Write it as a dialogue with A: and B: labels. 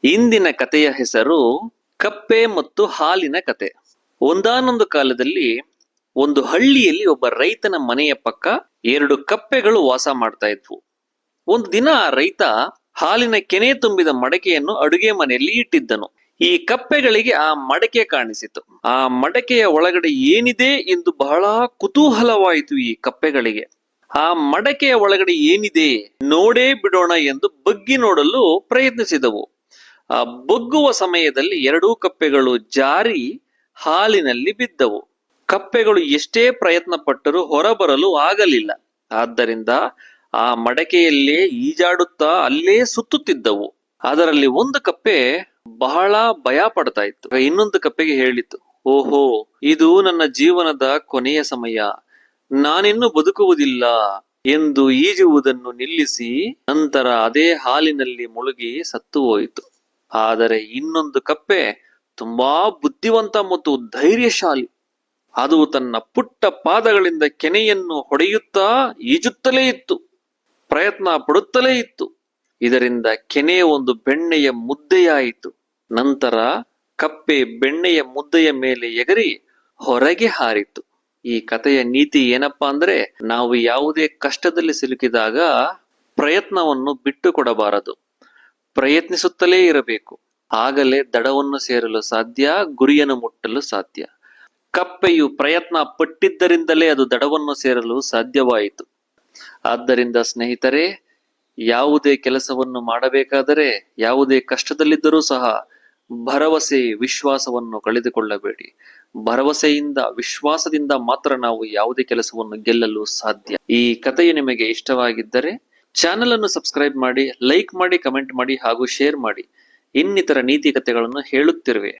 A: ಇಂದಿನ ಕಥೆಯ ಹೆಸರು ಕಪ್ಪೆ ಮತ್ತು ಹಾಲಿನ ಕತೆ. ಒಂದಾನೊಂದು ಕಾಲದಲ್ಲಿ ಒಂದು ಹಳ್ಳಿಯಲ್ಲಿ ಒಬ್ಬ ರೈತನ ಮನೆಯ ಪಕ್ಕ 2 ಕಪ್ಪೆಗಳು ವಾಸ ಮಾಡ್ತಾ ಇದ್ವು. ಒಂದು ದಿನ ಆ ರೈತ ಹಾಲಿನ ಕೆನೆ ತುಂಬಿದ ಮಡಕೆಯನ್ನು ಅಡುಗೆ ಮನೆಯಲ್ಲಿ ಇಟ್ಟಿದ್ದನು. ಈ ಕಪ್ಪೆಗಳಿಗೆ ಆ ಮಡಕೆ ಕಾಣಿಸಿತು. ಆ ಮಡಕೆಯ ಒಳಗಡೆ ಏನಿದೆ ಎಂದು ಬಹಳ ಕುತೂಹಲವಾಯಿತು ಈ ಕಪ್ಪೆಗಳಿಗೆ. ಆ ಮಡಕೆಯ ಒಳಗಡೆ ಏನಿದೆ ನೋಡೇ ಬಿಡೋಣ ಎಂದು ಬಗ್ಗಿ ನೋಡಲು ಪ್ರಯತ್ನಿಸಿದವು. ಆ ಬಗ್ಗುವ ಸಮಯದಲ್ಲಿ 2 ಕಪ್ಪೆಗಳು ಜಾರಿ ಹಾಲಿನಲ್ಲಿ ಬಿದ್ದವು. ಕಪ್ಪೆಗಳು ಎಷ್ಟೇ ಪ್ರಯತ್ನ ಪಟ್ಟರೂ ಹೊರಬರಲು ಆಗಲಿಲ್ಲ. ಆದ್ದರಿಂದ ಆ ಮಡಕೆಯಲ್ಲೇ ಈಜಾಡುತ್ತಾ ಅಲ್ಲೇ ಸುತ್ತುತ್ತಿದ್ದವು. ಅದರಲ್ಲಿ ಒಂದು ಕಪ್ಪೆ ಬಹಳ ಭಯ ಪಡ್ತಾ ಇತ್ತು. ಇನ್ನೊಂದು ಕಪ್ಪೆಗೆ ಹೇಳಿತು, ಓಹೋ, ಇದು ನನ್ನ ಜೀವನದ ಕೊನೆಯ ಸಮಯ, ನಾನಿನ್ನು ಬದುಕುವುದಿಲ್ಲ ಎಂದು ಈಜುವುದನ್ನು ನಿಲ್ಲಿಸಿ ನಂತರ ಅದೇ ಹಾಲಿನಲ್ಲಿ ಮುಳುಗಿ ಸತ್ತು ಹೋಯಿತು. ಆದರೆ ಇನ್ನೊಂದು ಕಪ್ಪೆ ತುಂಬಾ ಬುದ್ಧಿವಂತ ಮತ್ತು ಧೈರ್ಯಶಾಲಿ. ಅದು ತನ್ನ ಪುಟ್ಟ ಪಾದಗಳಿಂದ ಕೆನೆಯನ್ನು ಹೊಡೆಯುತ್ತಾ ಈಜುತ್ತಲೇ ಇತ್ತು, ಪ್ರಯತ್ನ ಪಡುತ್ತಲೇ ಇತ್ತು. ಇದರಿಂದ ಕೆನೆ ಒಂದು ಬೆಣ್ಣೆಯ ಮುದ್ದೆಯಾಯಿತು. ನಂತರ ಕಪ್ಪೆ ಬೆಣ್ಣೆಯ ಮುದ್ದೆಯ ಮೇಲೆ ಎಗರಿ ಹೊರಗೆ ಹಾರಿತು. ಈ ಕಥೆಯ ನೀತಿ ಏನಪ್ಪಾ ಅಂದ್ರೆ, ನಾವು ಯಾವುದೇ ಕಷ್ಟದಲ್ಲಿ ಸಿಲುಕಿದಾಗ ಪ್ರಯತ್ನವನ್ನು ಬಿಟ್ಟು ಕೊಡಬಾರದು, ಪ್ರಯತ್ನಿಸುತ್ತಲೇ ಇರಬೇಕು. ಆಗಲೇ ದಡವನ್ನು ಸೇರಲು ಸಾಧ್ಯ, ಗುರಿಯನ್ನು ಮುಟ್ಟಲು ಸಾಧ್ಯ. ಕಪ್ಪೆಯು ಪ್ರಯತ್ನ ಪಟ್ಟಿದ್ದರಿಂದಲೇ ಅದು ದಡವನ್ನು ಸೇರಲು ಸಾಧ್ಯವಾಯಿತು. ಆದ್ದರಿಂದ ಸ್ನೇಹಿತರೆ, ಯಾವುದೇ ಕೆಲಸವನ್ನು ಮಾಡಬೇಕಾದರೆ, ಯಾವುದೇ ಕಷ್ಟದಲ್ಲಿದ್ದರೂ ಸಹ ಭರವಸೆ, ವಿಶ್ವಾಸವನ್ನು ಕಳೆದುಕೊಳ್ಳಬೇಡಿ. ಭರವಸೆಯಿಂದ, ವಿಶ್ವಾಸದಿಂದ ಮಾತ್ರ ನಾವು ಯಾವುದೇ ಕೆಲಸವನ್ನು ಗೆಲ್ಲಲು ಸಾಧ್ಯ. ಈ ಕಥೆಯು ನಿಮಗೆ ಇಷ್ಟವಾಗಿದ್ದರೆ ಚಾನೆಲ್ ಅನ್ನು ಸಬ್ಸ್ಕ್ರೈಬ್ ಮಾಡಿ, ಲೈಕ್ ಮಾಡಿ, ಕಮೆಂಟ್ ಮಾಡಿ ಹಾಗೂ ಶೇರ್ ಮಾಡಿ. ಇನ್ನಿತರ ನೀತಿ ಕಥೆಗಳನ್ನು ಹೇಳುತ್ತಿರುವೆ.